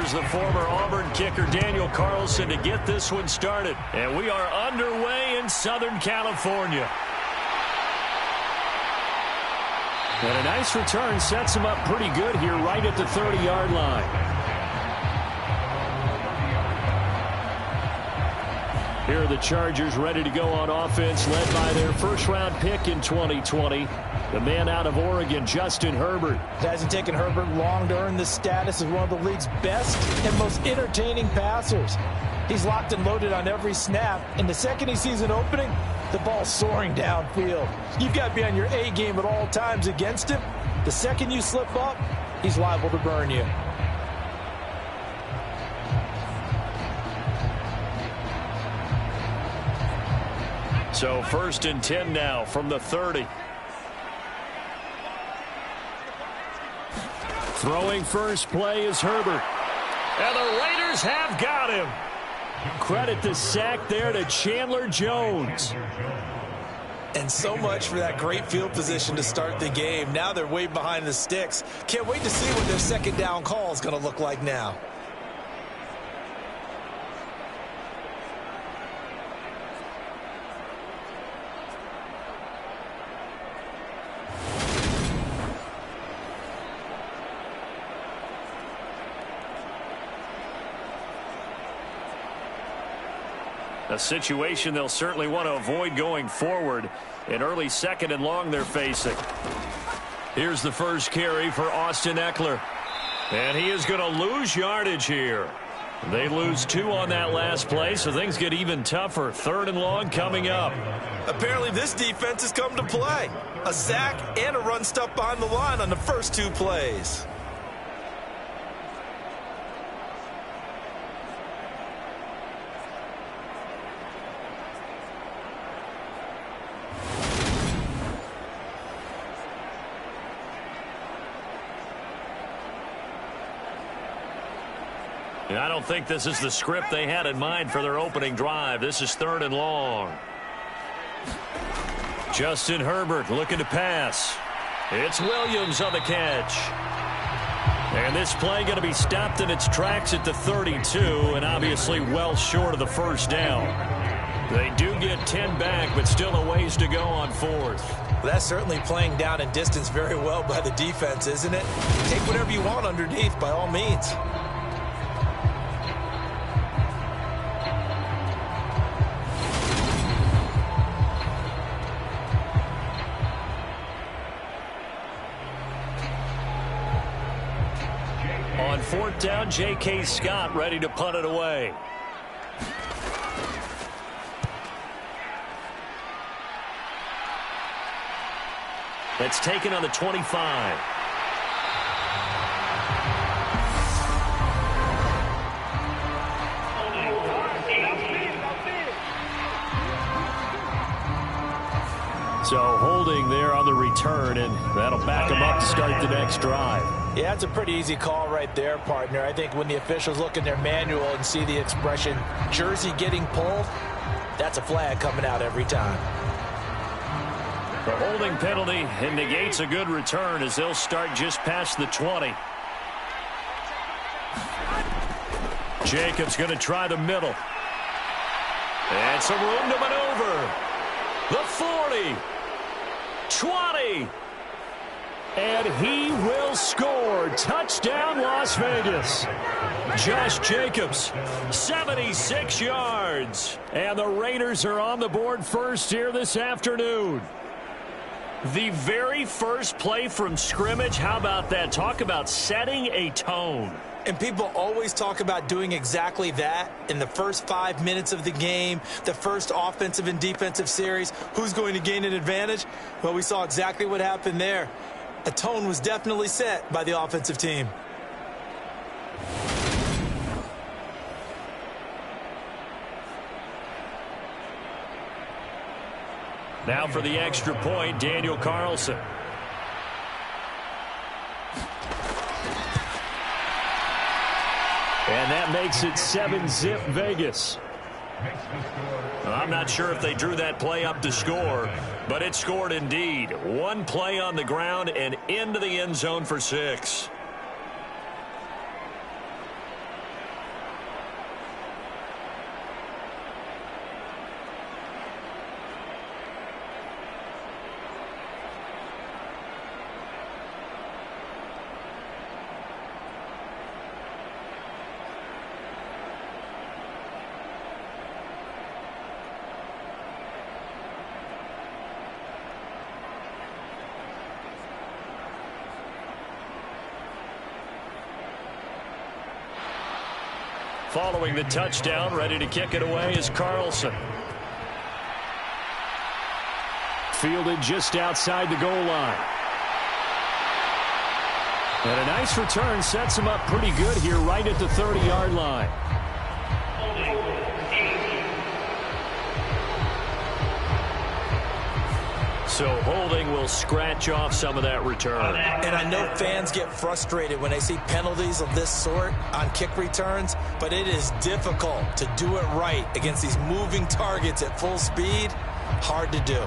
Here's the former Auburn kicker Daniel Carlson to get this one started. And we are underway in Southern California. And a nice return sets him up pretty good here right at the 30-yard line. Here are the Chargers ready to go on offense, led by their first-round pick in 2020, the man out of Oregon, Justin Herbert. It hasn't taken Herbert long to earn this status as one of the league's best and most entertaining passers. He's locked and loaded on every snap, and the second he sees an opening, the ball's soaring downfield. You've got to be on your A game at all times against him. The second you slip up, he's liable to burn you. So 1st and 10 now from the 30. Throwing first play is Herbert. And the Raiders have got him. Credit the sack there to Chandler Jones. And so much for that great field position to start the game. Now they're way behind the sticks. Can't wait to see what their second down call is going to look like now. A situation they'll certainly want to avoid going forward. An early 2nd and long they're facing. Here's the first carry for Austin Ekeler. And he is going to lose yardage here. They lose 2 on that last play, so things get even tougher. 3rd and long coming up. Apparently this defense has come to play. A sack and a run stuff behind the line on the first 2 plays. And I don't think this is the script they had in mind for their opening drive. This is 3rd and long. Justin Herbert looking to pass. It's Williams on the catch. And this play going to be stopped in its tracks at the 32, and obviously well short of the first down. They do get 10 back, but still a ways to go on 4th. Well, that's certainly playing down in distance very well by the defense, isn't it? Take whatever you want underneath by all means. On 4th down, J.K. Scott ready to punt it away. That's taken on the 25. So holding there on the return, and that'll back them up to start the next drive. Yeah, that's a pretty easy call right there, partner. I think when the officials look in their manual and see the expression jersey getting pulled, that's a flag coming out every time. The holding penalty negates a good return as they'll start just past the 20. Jacobs going to try the middle. And some room to maneuver. The 40. 20. And he will score. Touchdown, Las Vegas. Josh Jacobs, 76 yards. And the Raiders are on the board first here this afternoon. The very first play from scrimmage, how about that? Talk about setting a tone. And people always talk about doing exactly that in the first 5 minutes of the game, the first offensive and defensive series. Who's going to gain an advantage? Well, we saw exactly what happened there. A tone was definitely set by the offensive team. Now for the extra point, Daniel Carlson. And that makes it 7-zip Vegas. I'm not sure if they drew that play up to score, but it scored indeed. One play on the ground and into the end zone for 6. following the touchdown. Ready to kick it away is Carlson. Fielded just outside the goal line. And a nice return sets him up pretty good here right at the 30-yard line. So holding will scratch off some of that return. And I know fans get frustrated when they see penalties of this sort on kick returns, but it is difficult to do it right against these moving targets at full speed. Hard to do.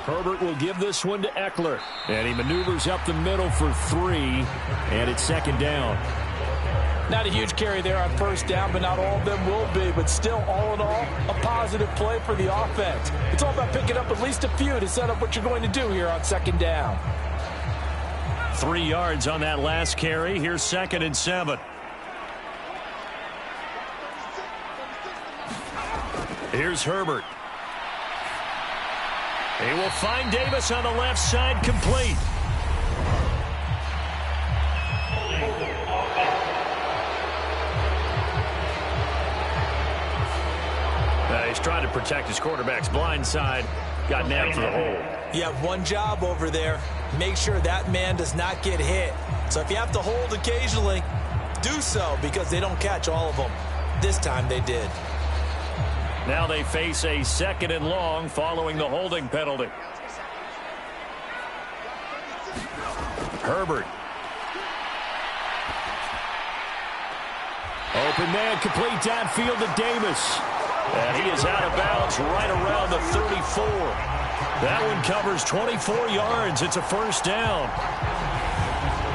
Herbert will give this one to Eckler. And he maneuvers up the middle for 3. And it's second down. Not a huge carry there on first down, but not all of them will be. But still, all in all, a positive play for the offense. It's all about picking up at least a few to set up what you're going to do here on second down. 3 yards on that last carry. Here's 2nd and 7. Here's Herbert. He will find Davis on the left side, complete. He's trying to protect his quarterback's blind side. Got nabbed for the hole. You have one job over there. Make sure that man does not get hit. So if you have to hold occasionally, do so, because they don't catch all of them. This time they did. Now they face a 2nd and long following the holding penalty. Herbert. Open man, complete downfield to Davis. And he is out of bounds right around the 34. That one covers 24 yards. It's a first down.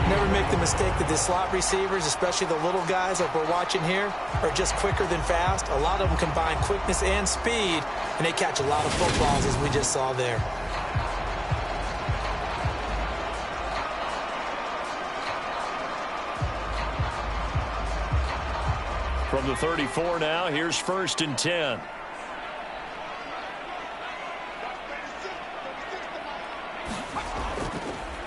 Never make the mistake that the slot receivers, especially the little guys like we're watching here, are just quicker than fast. A lot of them combine quickness and speed, and they catch a lot of footballs, as we just saw there. From the 34 now, here's 1st and 10.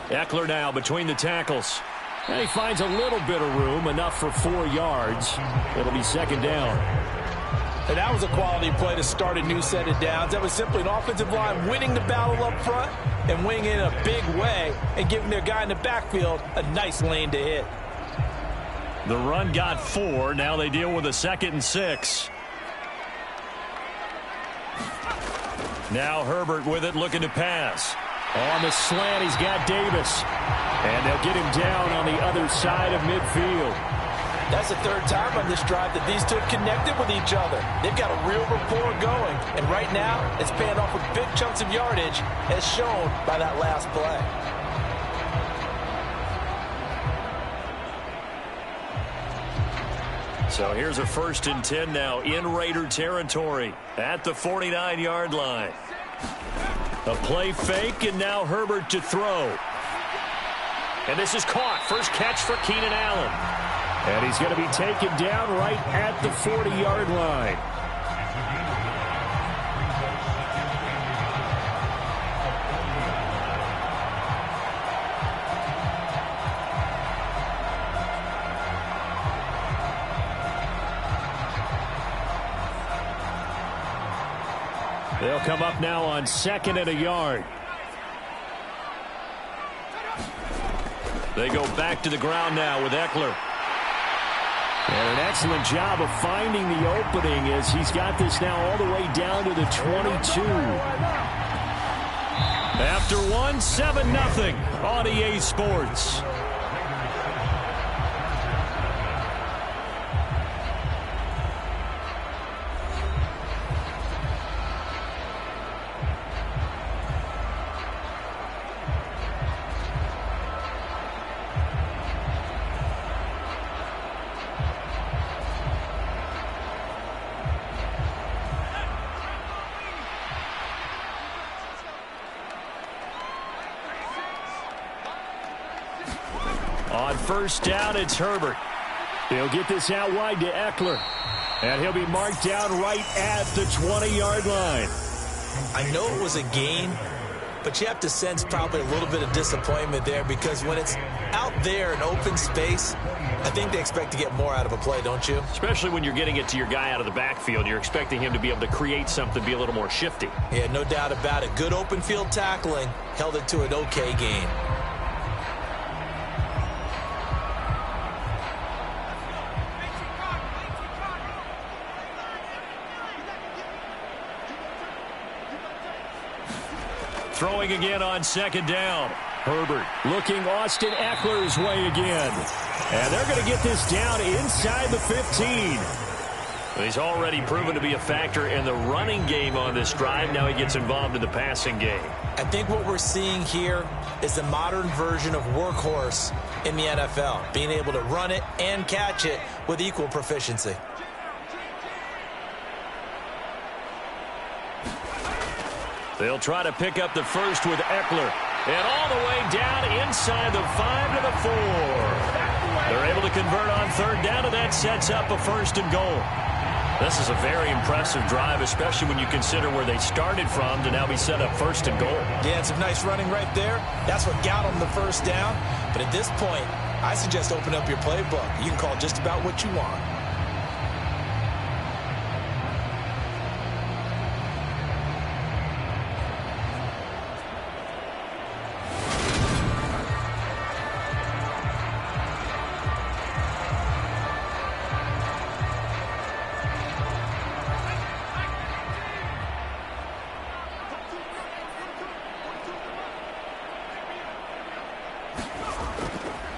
Eckler now between the tackles. And he finds a little bit of room, enough for 4 yards. It'll be 2nd down. And that was a quality play to start a new set of downs. That was simply an offensive line winning the battle up front and winning it in a big way and giving their guy in the backfield a nice lane to hit. The run got 4. Now they deal with a 2nd and 6. Now Herbert with it, looking to pass. On the slant, he's got Davis. And they'll get him down on the other side of midfield. That's the 3rd time on this drive that these two have connected with each other. They've got a real rapport going. And right now, it's paying off with big chunks of yardage, as shown by that last play. So here's a 1st and 10 now in Raider territory at the 49-yard line. A play fake, and now Herbert to throw. And this is caught. First catch for Keenan Allen. And he's going to be taken down right at the 40-yard line. They'll come up now on 2nd and a yard. They go back to the ground now with Eckler. And an excellent job of finding the opening as he's got this now all the way down to the 22. After one, 7-0 on EA Sports. On first down, it's Herbert. He'll get this out wide to Eckler. And he'll be marked down right at the 20-yard line. I know it was a gain, but you have to sense probably a little bit of disappointment there, because when it's out there in open space, I think they expect to get more out of a play, don't you? Especially when you're getting it to your guy out of the backfield. You're expecting him to be able to create something, be a little more shifty. Yeah, no doubt about it. Good open field tackling held it to an okay gain. Throwing again on second down. Herbert looking Austin Eckler's way again. And they're going to get this down inside the 15. He's already proven to be a factor in the running game on this drive. Now he gets involved in the passing game. I think what we're seeing here is the modern version of workhorse in the NFL, being able to run it and catch it with equal proficiency. They'll try to pick up the first with Eckler. And all the way down inside the 5 to the 4. They're able to convert on third down, and that sets up a first and goal. This is a very impressive drive, especially when you consider where they started from to now be set up first and goal. Yeah, some nice running right there. That's what got them the first down. But at this point, I suggest open up your playbook. You can call just about what you want.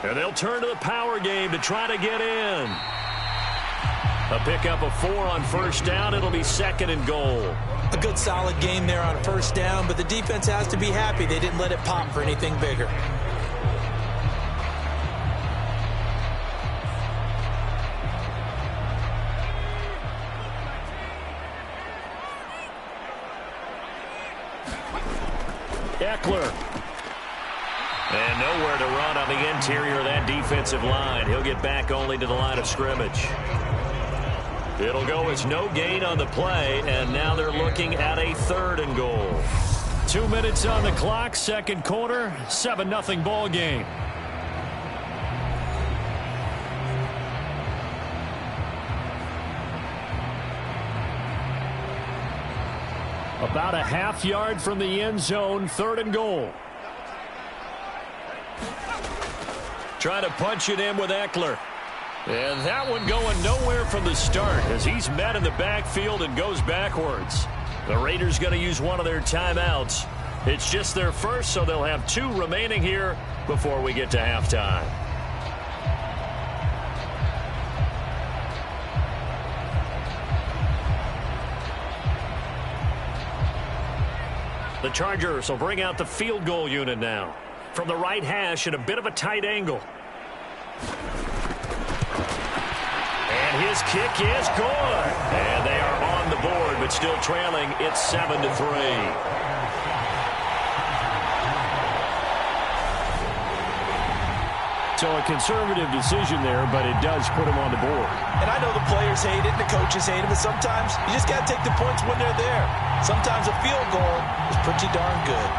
And they'll turn to the power game to try to get in. A pickup of 4 on first down. It'll be second and goal. A good solid game there on first down, but the defense has to be happy they didn't let it pop for anything bigger. Eckler. And nowhere to run on the interior of that defensive line. He'll get back only to the line of scrimmage. It'll go as no gain on the play, and now they're looking at a third and goal. 2 minutes on the clock, second quarter, 7-0 ball game. About a half yard from the end zone, third and goal. Trying to punch it in with Eckler. And that one going nowhere from the start as he's met in the backfield and goes backwards. The Raiders going to use one of their timeouts. It's just their first, so they'll have 2 remaining here before we get to halftime. The Chargers will bring out the field goal unit now. From the right hash at a bit of a tight angle. And his kick is good. And they are on the board, but still trailing. It's 7-3. So a conservative decision there, but it does put him on the board. And I know the players hate it and the coaches hate it, but sometimes you just got to take the points when they're there. Sometimes a field goal is pretty darn good.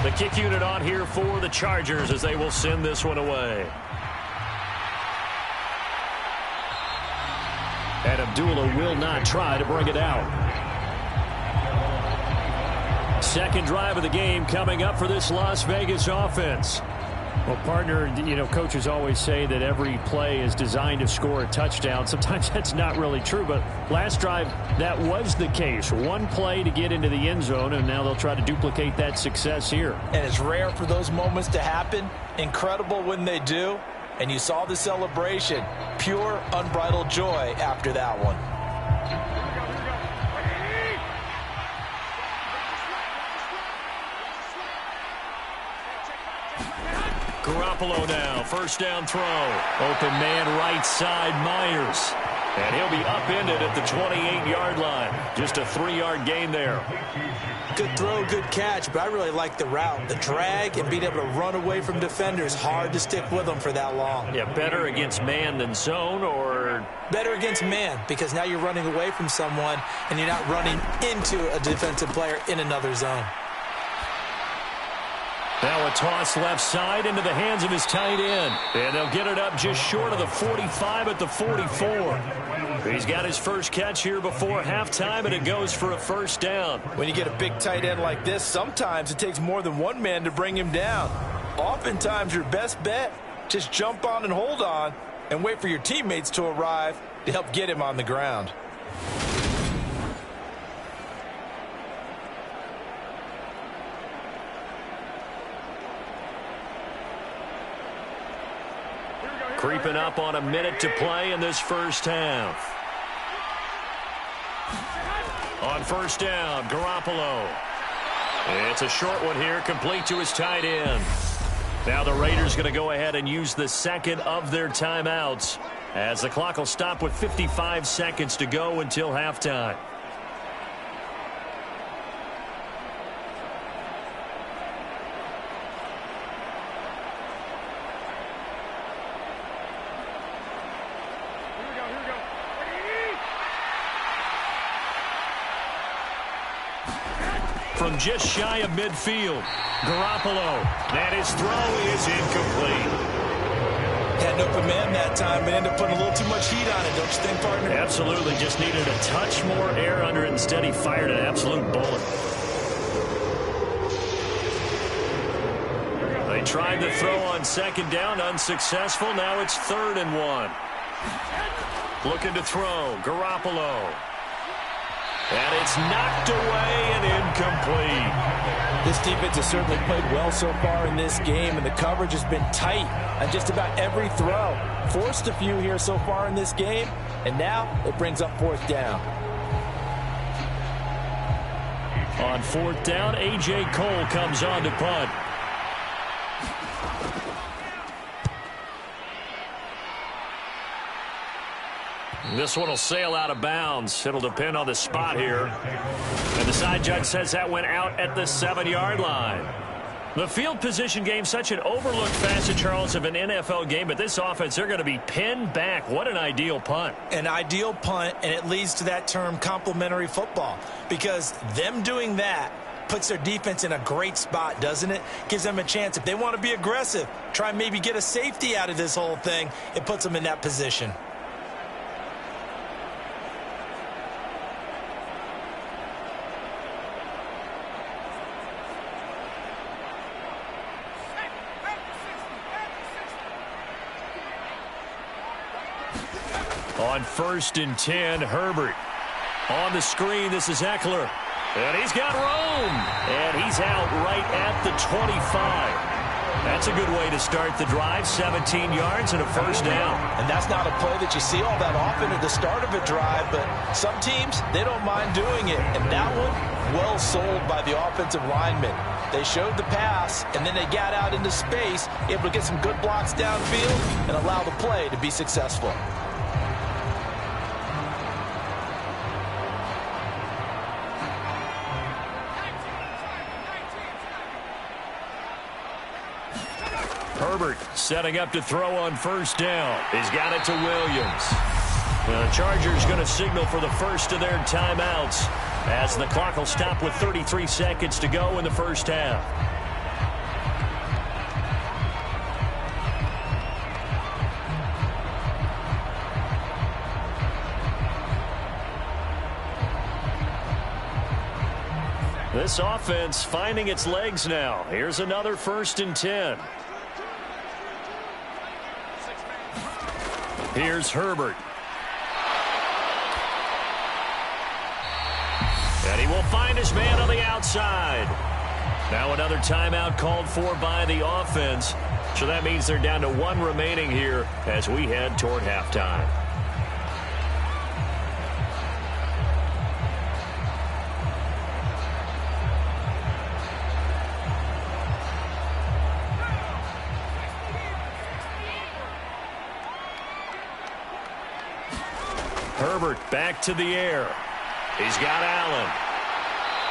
The kick unit on here for the Chargers as they will send this one away. And Abdullah will not try to bring it out. Second drive of the game coming up for this Las Vegas offense. Well, partner, you know, coaches always say that every play is designed to score a touchdown. Sometimes that's not really true, but last drive, that was the case. One play to get into the end zone, and now they'll try to duplicate that success here. And it's rare for those moments to happen. Incredible when they do. And you saw the celebration. Pure, unbridled joy after that one. Garoppolo now, first down throw. Open man right side, Myers. And he'll be upended at the 28-yard line. Just a 3-yard gain there. Good throw, good catch, but I really like the route. The drag and being able to run away from defenders, hard to stick with them for that long. Yeah, better against man than zone, or? Better against man, because now you're running away from someone and you're not running into a defensive player in another zone. Now a toss left side into the hands of his tight end. And they'll get it up just short of the 45 at the 44. He's got his first catch here before halftime, and it goes for a first down. When you get a big tight end like this, sometimes it takes more than one man to bring him down. Oftentimes your best bet, just jump on and hold on and wait for your teammates to arrive to help get him on the ground. Creeping up on a minute to play in this first half. On first down, Garoppolo. It's a short one here, complete to his tight end. Now the Raiders going to go ahead and use the second of their timeouts, as the clock will stop with 55 seconds to go until halftime. From just shy of midfield, Garoppolo, and his throw is incomplete. Had an open man that time, but ended up putting a little too much heat on it, don't you think, partner? Absolutely, just needed a touch more air under it. Instead, he fired an absolute bullet. They tried to throw on second down, unsuccessful. Now it's 3rd and 1. Looking to throw, Garoppolo. And it's knocked away and incomplete. This defense has certainly played well so far in this game, and the coverage has been tight on just about every throw. Forced a few here so far in this game, and now it brings up 4th down. On 4th down, A.J. Cole comes on to punt. This one will sail out of bounds. It'll depend on the spot here. And the side judge says that went out at the 7-yard line. The field position game, such an overlooked facet, Charles, of an NFL game, but this offense, they're going to be pinned back. What an ideal punt. An ideal punt, and it leads to that term complementary football, because them doing that puts their defense in a great spot, doesn't it? Gives them a chance. If they want to be aggressive, try and maybe get a safety out of this whole thing, it puts them in that position. On 1st and 10, Herbert. On the screen, this is Eckler. And he's got room. And he's out right at the 25. That's a good way to start the drive. 17 yards and a first down. And that's not a play that you see all that often at the start of a drive, but some teams, they don't mind doing it. And that one, well sold by the offensive lineman. They showed the pass, and then they got out into space, able to get some good blocks downfield and allow the play to be successful. Herbert setting up to throw on first down. He's got it to Williams. The Chargers going to signal for the first of their timeouts, as the clock will stop with 33 seconds to go in the first half. This offense finding its legs now. Here's another 1st and 10. Here's Herbert. And he will find his man on the outside. Now another timeout called for by the offense. So that means they're down to 1 remaining here as we head toward halftime. Herbert back to the air. He's got Allen.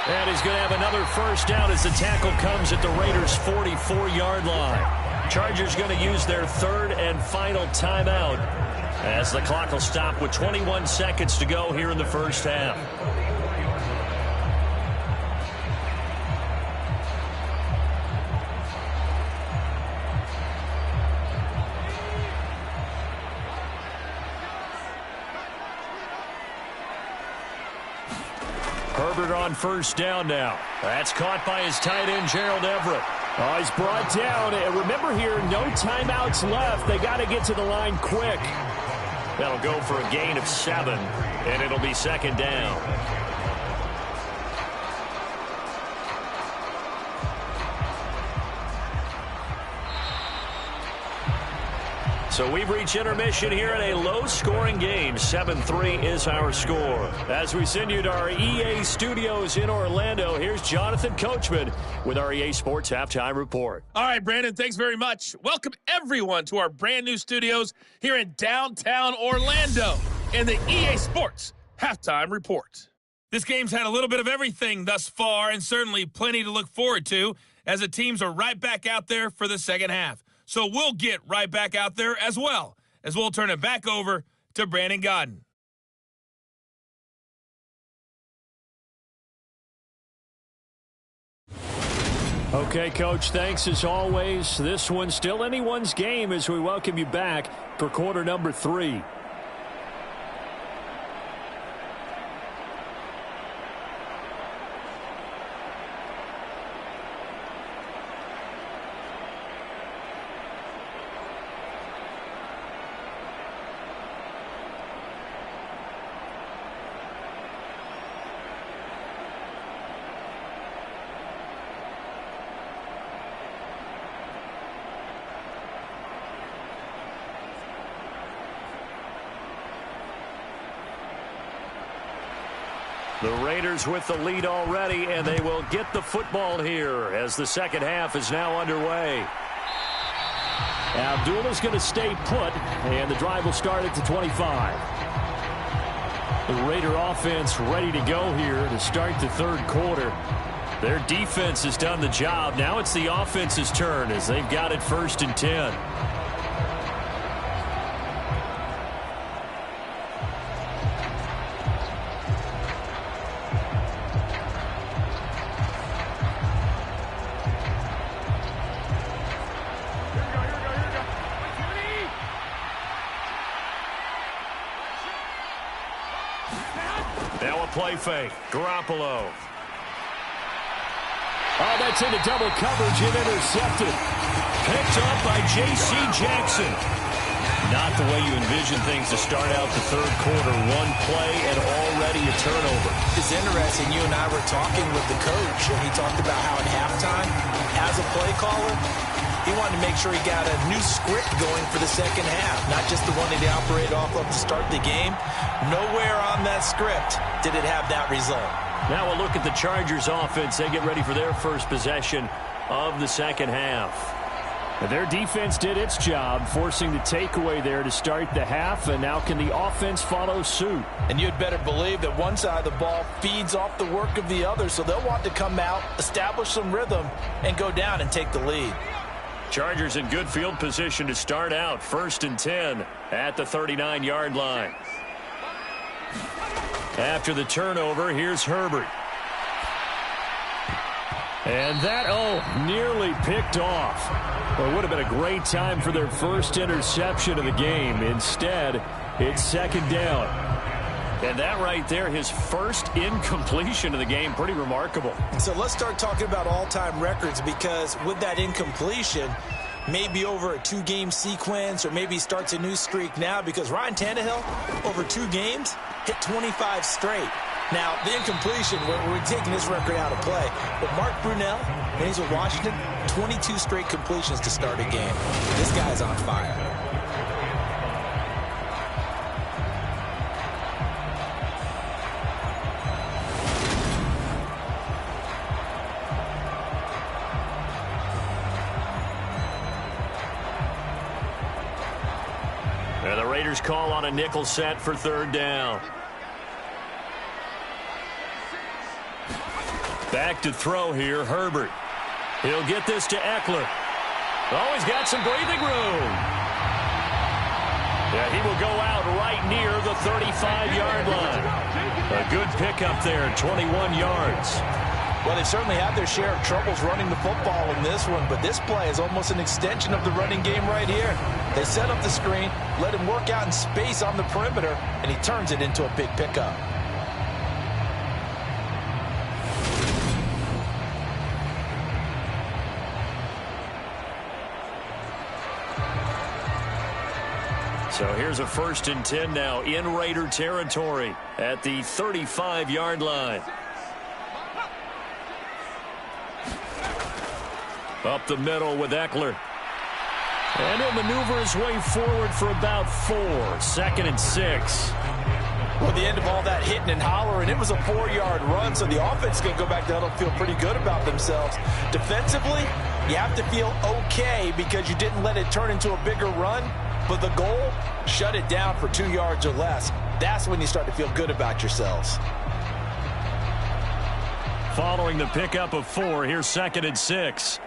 And he's going to have another first down as the tackle comes at the Raiders' 44-yard line. Chargers going to use their third and final timeout as the clock will stop with 21 seconds to go here in the first half. Herbert on first down now. That's caught by his tight end, Gerald Everett. Oh, he's brought down. And remember here, no timeouts left. They got to get to the line quick. That'll go for a gain of 7, and it'll be second down. So we've reached intermission here in a low-scoring game. 7-3 is our score. As we send you to our EA studios in Orlando, here's Jonathan Coachman with our EA Sports Halftime Report. All right, Brandon, thanks very much. Welcome, everyone, to our brand-new studios here in downtown Orlando in the EA Sports Halftime Report. This game's had a little bit of everything thus far, and certainly plenty to look forward to, as the teams are right back out there for the second half. So we'll get right back out there as well, as we'll turn it back over to Brandon Gaudin. Okay, Coach, thanks as always. This one's still anyone's game as we welcome you back for quarter number 3. The Raiders with the lead already, and they will get the football here as the second half is now underway. Abdullah's going to stay put, and the drive will start at the 25. The Raider offense ready to go here to start the third quarter. Their defense has done the job. Now it's the offense's turn as they've got it 1st and 10. Now a play fake. Garoppolo. Oh, that's into double coverage and intercepted. Picked up by J.C. Jackson. Not the way you envision things to start out the third quarter. One play and already a turnover. It's interesting. You and I were talking with the coach, and he talked about how at halftime, as a play caller, he wanted to make sure he got a new script going for the second half, not just the one that he operated off of to start the game. Nowhere on that script did it have that result. Now a look at the Chargers offense. They get ready for their first possession of the second half. Their defense did its job, forcing the takeaway there to start the half, and now can the offense follow suit? And you'd better believe that one side of the ball feeds off the work of the other, so they'll want to come out, establish some rhythm, and go down and take the lead. Chargers in good field position to start out. 1st and 10 at the 39-yard line. After the turnover, here's Herbert. And that, nearly picked off. Well, it would have been a great time for their first interception of the game. Instead, it's second down. And that right there, his first incompletion of the game, pretty remarkable. So let's start talking about all-time records, because with that incompletion, maybe over a 2-game sequence, or maybe starts a new streak now, because Ryan Tannehill, over 2 games, hit 25 straight. Now, the incompletion, we're taking this record out of play. But Mark Brunell, when he's with Washington, 22 straight completions to start a game. This guy's on fire. Raiders call on a nickel set for third down. Back to throw here, Herbert. He'll get this to Eckler. Oh, he's got some breathing room. Yeah, he will go out right near the 35-yard line. A good pickup there, 21 yards. Well, they certainly had their share of troubles running the football in this one, but this play is almost an extension of the running game right here. They set up the screen, let him work out in space on the perimeter, and he turns it into a big pickup. So here's a 1st and 10 now in Raider territory at the 35-yard line. Up the middle with Eckler. And he'll maneuver his way forward for about 4. 2nd and 6. Well, at the end of all that hitting and hollering, it was a 4-yard run, so the offense is going to go back down and feel pretty good about themselves. Defensively, you have to feel okay because you didn't let it turn into a bigger run, but the goal, shut it down for 2 yards or less. That's when you start to feel good about yourselves. Following the pickup of 4, here's 2nd and 6.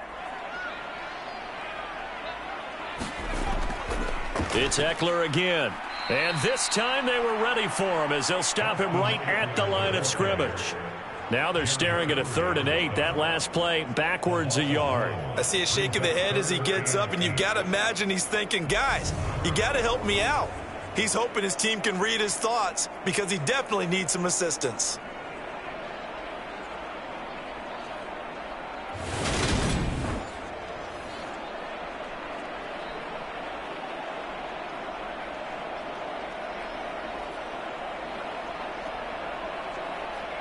It's Eckler again. And this time they were ready for him as they'll stop him right at the line of scrimmage. Now they're staring at a 3rd and 8. That last play backwards a yard. I see a shake of the head as he gets up, and you've got to imagine he's thinking, guys, you got to help me out. He's hoping his team can read his thoughts because he definitely needs some assistance.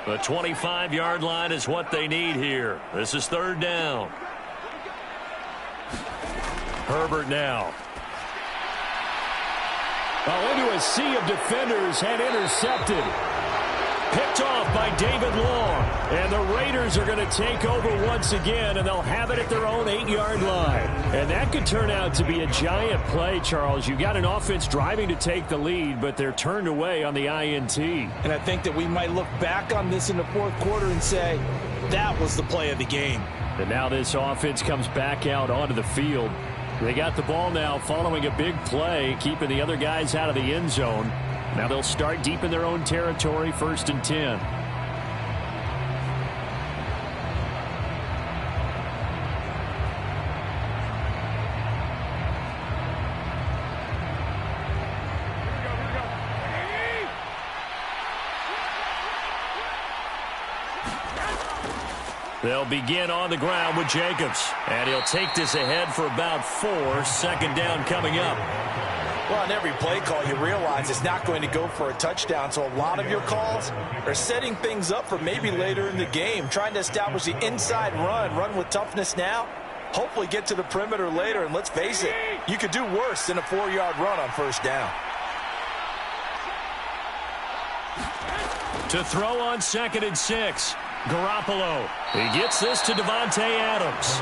The 25-yard line is what they need here. This is 3rd down. Herbert now. Into a sea of defenders and intercepted. Picked off by David Long. And the Raiders are going to take over once again, and they'll have it at their own 8-yard line. And that could turn out to be a giant play, Charles. You got an offense driving to take the lead, but they're turned away on the INT. And I think that we might look back on this in the 4th quarter and say, that was the play of the game. And now this offense comes back out onto the field. They got the ball now following a big play, keeping the other guys out of the end zone. Now they'll start deep in their own territory, 1st and 10. They'll begin on the ground with Jacobs. And he'll take this ahead for about 4. 2nd down coming up. Well, on every play call, you realize it's not going to go for a touchdown. So a lot of your calls are setting things up for maybe later in the game, trying to establish the inside run with toughness now, hopefully get to the perimeter later. And let's face it, you could do worse than a 4-yard run on 1st down. To throw on 2nd and 6. Garoppolo. He gets this to Davante Adams.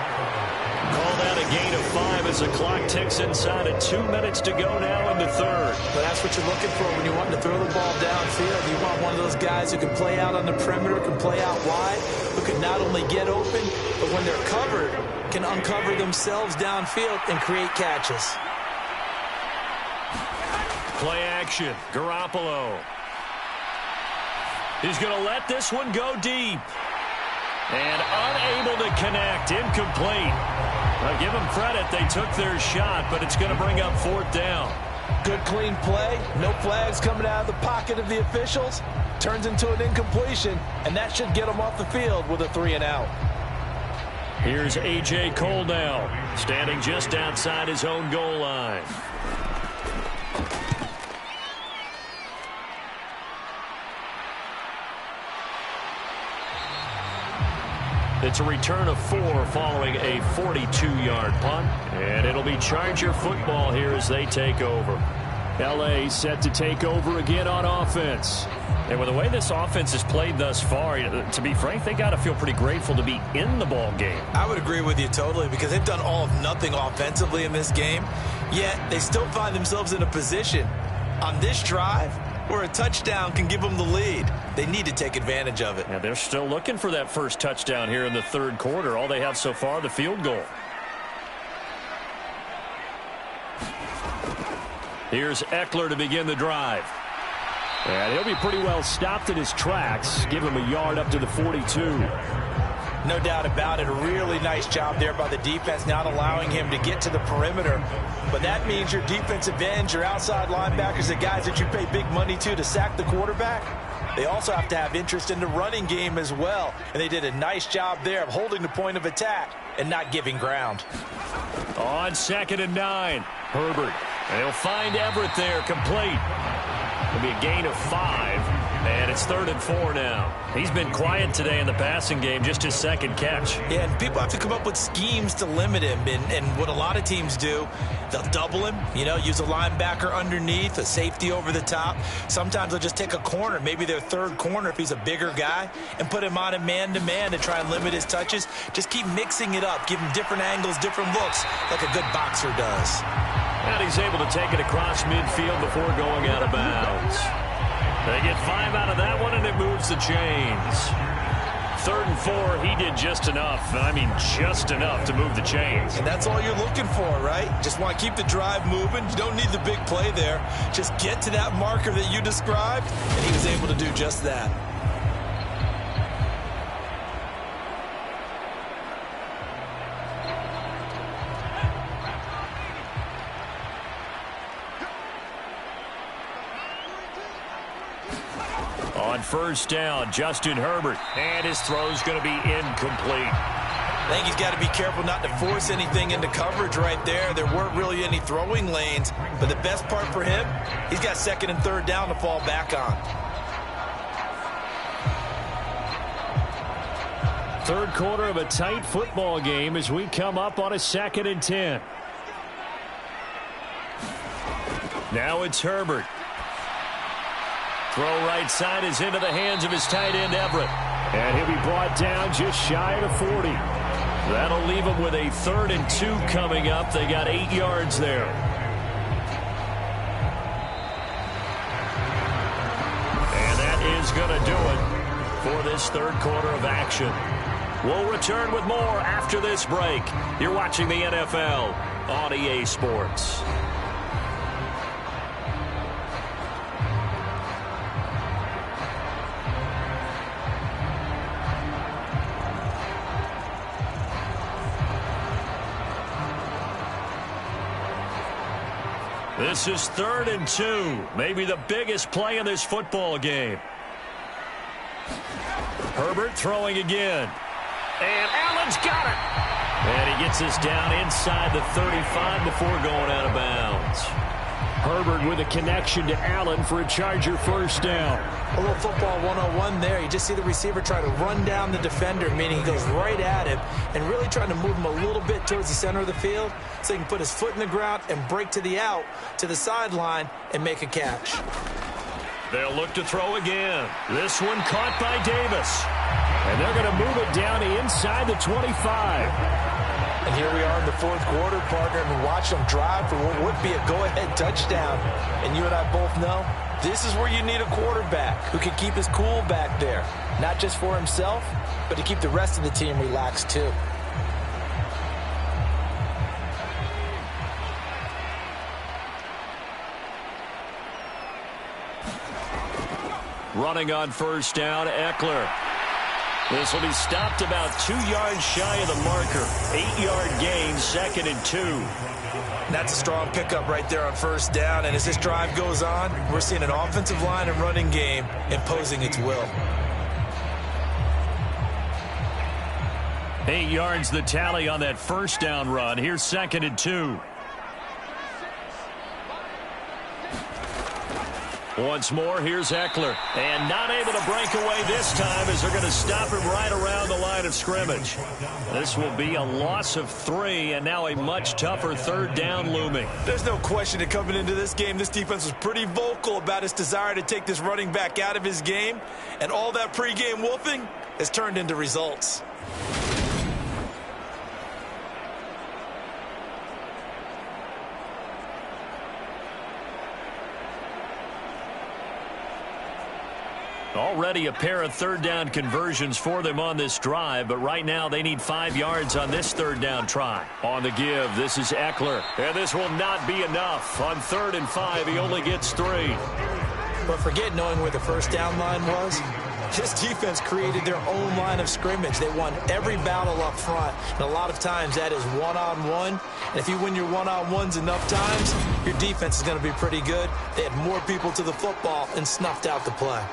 Called out a gain of 5 as the clock ticks inside of 2 minutes to go now in the 3rd. But that's what you're looking for when you want to throw the ball downfield. You want one of those guys who can play out on the perimeter, can play out wide, who can not only get open, but when they're covered, can uncover themselves downfield and create catches. Play action. Garoppolo. He's going to let this one go deep. And unable to connect. Incomplete. I'll give them credit. They took their shot, but it's going to bring up 4th down. Good, clean play. No flags coming out of the pocket of the officials. Turns into an incompletion, and that should get them off the field with a 3-and-out. Here's A.J. Cole now, standing just outside his own goal line. It's a return of 4 following a 42-yard punt. And it'll be Charger football here as they take over. L.A. set to take over again on offense. And with the way this offense has played thus far, to be frank, they got to feel pretty grateful to be in the ball game. I would agree with you totally because they've done all of nothing offensively in this game, yet they still find themselves in a position On this drive, where a touchdown can give them the lead, they need to take advantage of it. Yeah, they're still looking for that first touchdown here in the third quarter. All they have so far, the field goal. Here's Eckler to begin the drive. And he'll be pretty well stopped in his tracks. Give him a yard up to the 42. No doubt about it. A really nice job there by the defense, not allowing him to get to the perimeter. But that means your defensive ends, your outside linebackers, the guys that you pay big money to sack the quarterback, they also have to have interest in the running game as well. And they did a nice job there of holding the point of attack and not giving ground. On 2nd and 9, Herbert. And he'll find Everett there, complete. It'll be a gain of 5, and it's 3rd and 4 now. He's been quiet today in the passing game, just his second catch. Yeah, and people have to come up with schemes to limit him, and what a lot of teams do, they'll double him, use a linebacker underneath, a safety over the top. Sometimes they'll just take a corner, maybe their third corner if he's a bigger guy, and put him on a man-to-man to try and limit his touches. Just keep mixing it up, give him different angles, different looks, like a good boxer does. And he's able to take it across midfield before going out of bounds. They get 5 out of that one, and it moves the chains. 3rd and 4, he did just enough. I mean, just enough to move the chains. And that's all you're looking for, right? Just want to keep the drive moving. You don't need the big play there. Just get to that marker that you described, and he was able to do just that. On 1st down, Justin Herbert, and his throw's going to be incomplete. I think he's got to be careful not to force anything into coverage right there. There weren't really any throwing lanes, but the best part for him, he's got 2nd and 3rd down to fall back on. 3rd quarter of a tight football game as we come up on a 2nd and 10. Now it's Herbert. Throw right side is into the hands of his tight end, Everett. And he'll be brought down just shy of the 40. That'll leave him with a 3rd and 2 coming up. They got 8 yards there. And that is going to do it for this 3rd quarter of action. We'll return with more after this break. You're watching the NFL on EA Sports. This is 3rd and 2. Maybe the biggest play in this football game. Herbert throwing again. And Allen's got it. And he gets this down inside the 35 before going out of bounds. Herbert with a connection to Allen for a Charger 1st down. A little football 101 there. You just see the receiver try to run down the defender, meaning he goes right at him and really trying to move him a little bit towards the center of the field so he can put his foot in the ground and break to the out, to the sideline, and make a catch. They'll look to throw again. This one caught by Davis. And they're going to move it down inside the 25. And here we are in the 4th quarter, partner, and watch them drive for what would be a go-ahead touchdown. And you and I both know this is where you need a quarterback who can keep his cool back there, not just for himself, but to keep the rest of the team relaxed too. Running on 1st down, Eckler. This will be stopped about 2 yards shy of the marker. 8-yard gain, 2nd and 2. That's a strong pickup right there on 1st down. And as this drive goes on, we're seeing an offensive line and running game imposing its will. 8 yards the tally on that 1st down run. Here's 2nd and 2. Once more, here's Eckler. And not able to break away this time as they're going to stop him right around the line of scrimmage. This will be a loss of 3, and now a much tougher 3rd down looming. There's no question that coming into this game, this defense was pretty vocal about its desire to take this running back out of his game. And all that pregame wolfing has turned into results. Already a pair of third down conversions for them on this drive, but right now they need 5 yards on this third down try. On the give, this is Eckler, and this will not be enough. On 3rd and 5, he only gets 3. But forget knowing where the first down line was. This defense created their own line of scrimmage. They won every battle up front, and a lot of times that is one-on-one. And if you win your one-on-ones enough times, your defense is going to be pretty good. They had more people to the football and snuffed out the play.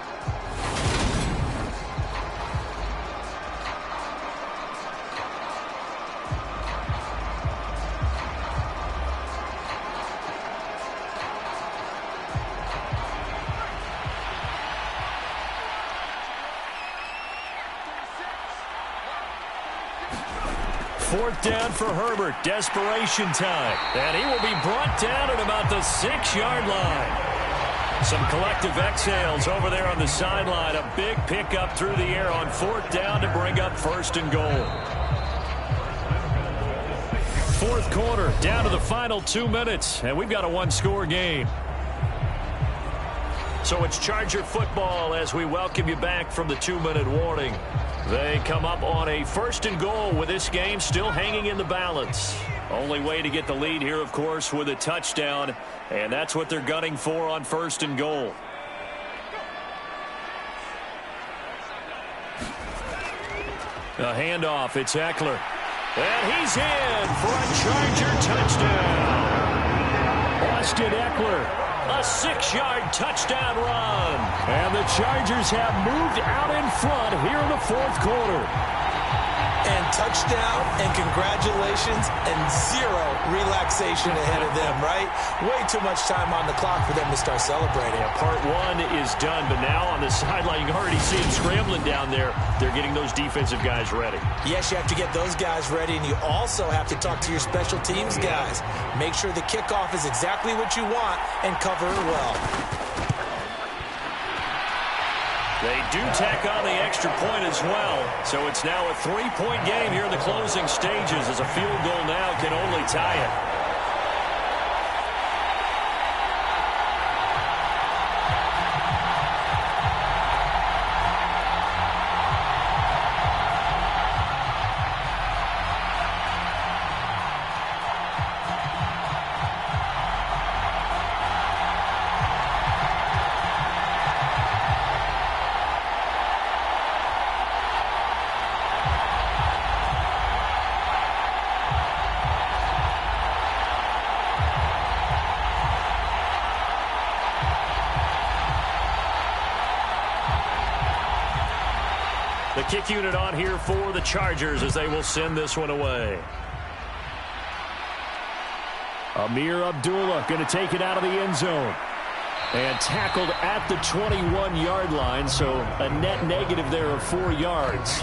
Fourth down for Herbert. Desperation time. And he will be brought down at about the 6-yard line. Some collective exhales over there on the sideline. A big pickup through the air on 4th down to bring up 1st and goal. 4th quarter, down to the final 2 minutes. And we've got a 1-score game. So it's Charger football as we welcome you back from the 2-minute warning. They come up on a 1st and goal with this game still hanging in the balance. Only way to get the lead here, of course, with a touchdown, and that's what they're gunning for on 1st and goal. A handoff, it's Eckler. And he's in for a Charger touchdown. Austin Eckler. A 6-yard touchdown run. And the Chargers have moved out in front here in the 4th quarter. And touchdown and congratulations and 0 relaxation ahead of them, right? Way too much time on the clock for them to start celebrating. Yeah, part 1 is done, but now on the sideline you can already see them scrambling down there. They're getting those defensive guys ready. Yes, you have to get those guys ready, and you also have to talk to your special teams guys. Make sure the kickoff is exactly what you want and cover it well. They do tack on the extra point as well. So it's now a 3-point game here in the closing stages as a field goal now can only tie it. The kick unit on here for the Chargers as they will send this one away. Amir Abdullah going to take it out of the end zone. And tackled at the 21-yard line, so a net negative there of 4 yards.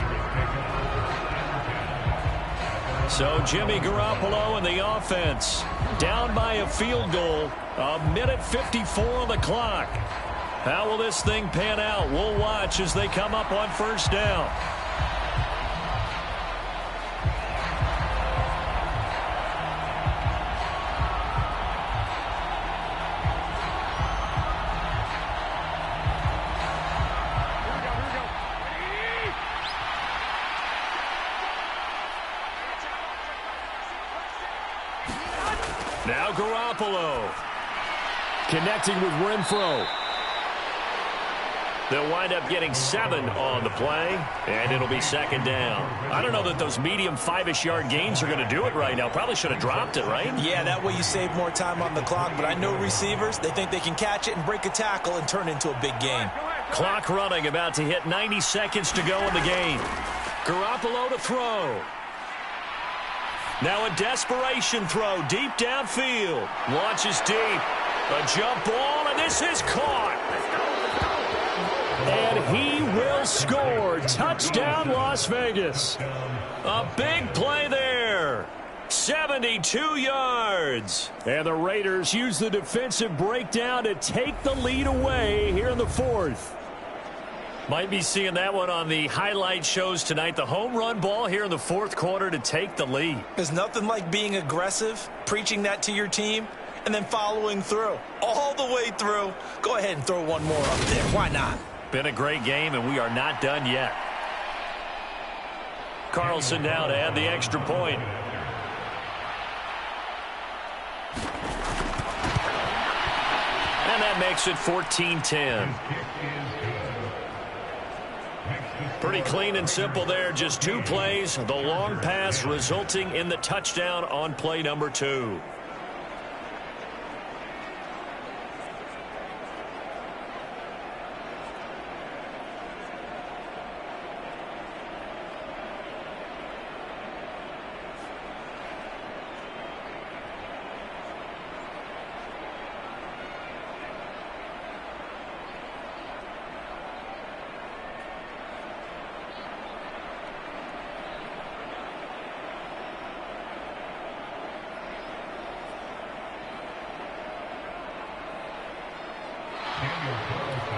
So Jimmy Garoppolo and the offense down by a field goal. 1:54 on the clock. How will this thing pan out? We'll watch as they come up on 1st down. Now Garoppolo connecting with Renfro. They'll wind up getting 7 on the play, and it'll be 2nd down. I don't know that those medium 5-ish yard gains are going to do it right now. Probably should have dropped it, right? Yeah, that way you save more time on the clock, but I know receivers, they think they can catch it and break a tackle and turn it into a big game. Clock running, about to hit 90 seconds to go in the game. Garoppolo to throw. Now a desperation throw deep downfield. Launches deep. A jump ball, and this is caught. And he will score. Touchdown, Las Vegas. A big play there. 72 yards. And the Raiders use the defensive breakdown to take the lead away here in the 4th. Might be seeing that one on the highlight shows tonight. The home run ball here in the 4th quarter to take the lead. There's nothing like being aggressive, preaching that to your team, and then following through. All the way through. Go ahead and throw one more up there. Why not? Been a great game, and we are not done yet. Carlson now to add the extra point. And that makes it 14-10. Pretty clean and simple there. Just 2 plays. The long pass resulting in the touchdown on play number 2.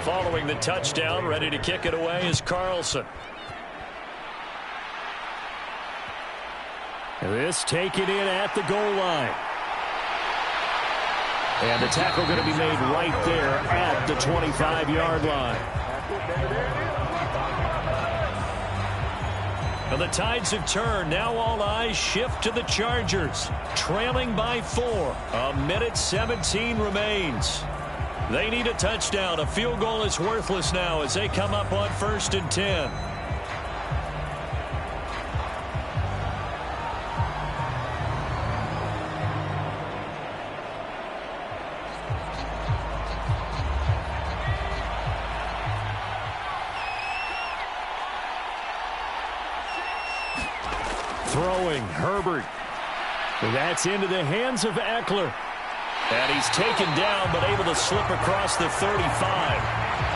Following the touchdown, ready to kick it away is Carlson. This taken in at the goal line. And the tackle going to be made right there at the 25-yard line. And the tides have turned. Now all eyes shift to the Chargers. Trailing by 4. 1:17 remains. They need a touchdown. A field goal is worthless now as they come up on 1st and 10. Throwing, Herbert. That's into the hands of Eckler. And he's taken down, but able to slip across the 35.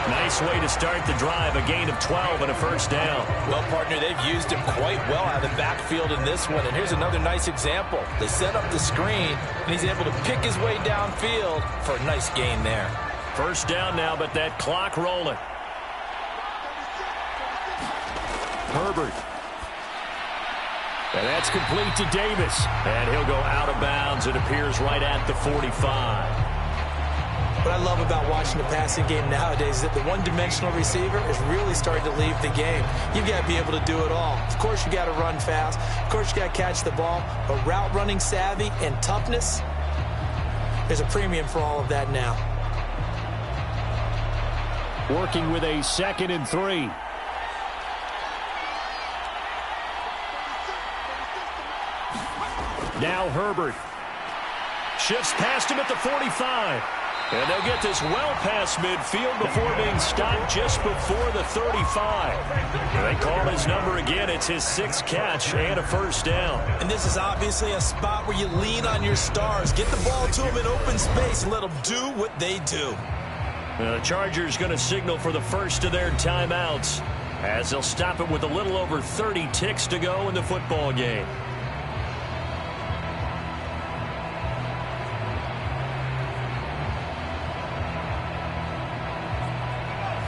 Nice way to start the drive, a gain of 12 and a first down. Well, partner, they've used him quite well out of the backfield in this one. And here's another nice example. They set up the screen, and he's able to pick his way downfield for a nice gain there. First down now, but that clock rolling. Herbert. And that's complete to Davis. And he'll go out of bounds. It appears right at the 45. What I love about watching the passing game nowadays is that the one-dimensional receiver is really starting to leave the game. You've got to be able to do it all. Of course, you got to run fast. Of course, you got to catch the ball. But route running savvy and toughness, there's a premium for all of that now. Working with a 2nd and 3. Now Herbert shifts past him at the 45. And they'll get this well past midfield before being stopped just before the 35. They call his number again. It's his 6th catch and a first down. And this is obviously a spot where you lean on your stars. Get the ball to them in open space and let them do what they do. The Chargers going to signal for the first of their timeouts as they'll stop it with a little over 30 ticks to go in the football game.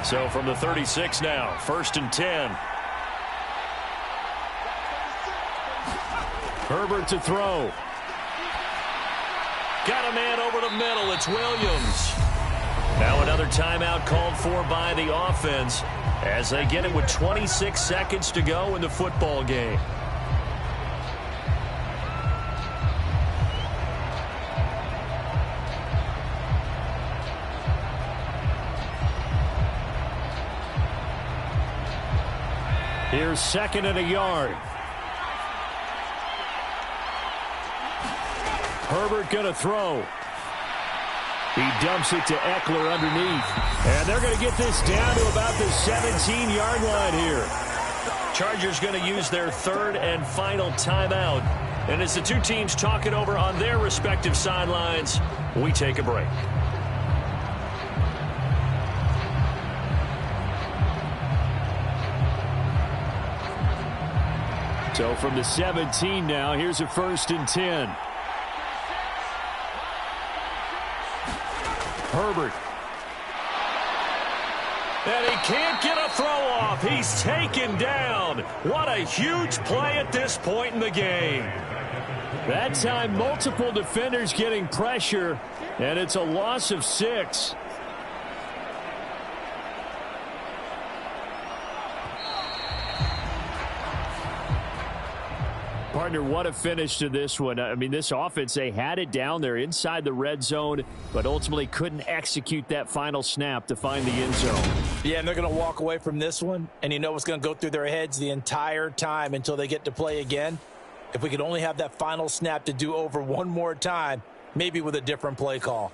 So from the 36 now, 1st and 10. Herbert to throw. Got a man over the middle. It's Williams. Now another timeout called for by the offense as they get it with 26 seconds to go in the football game. Here's 2nd and a yard. Herbert going to throw. He dumps it to Eckler underneath. And they're going to get this down to about the 17-yard line here. Chargers going to use their 3rd and final timeout. And as the two teams talk it over on their respective sidelines, we take a break. So from the 17 now, here's a 1st and 10. Herbert. And he can't get a throw off. He's taken down. What a huge play at this point in the game. That time, multiple defenders getting pressure, and it's a loss of 6. partner, what a finish to this one. I mean, this offense, they had it down there inside the red zone, but ultimately couldn't execute that final snap to find the end zone. Yeah, and they're going to walk away from this one, and you know what's going to go through their heads the entire time until they get to play again. If we could only have that final snap to do over one more time, maybe with a different play call.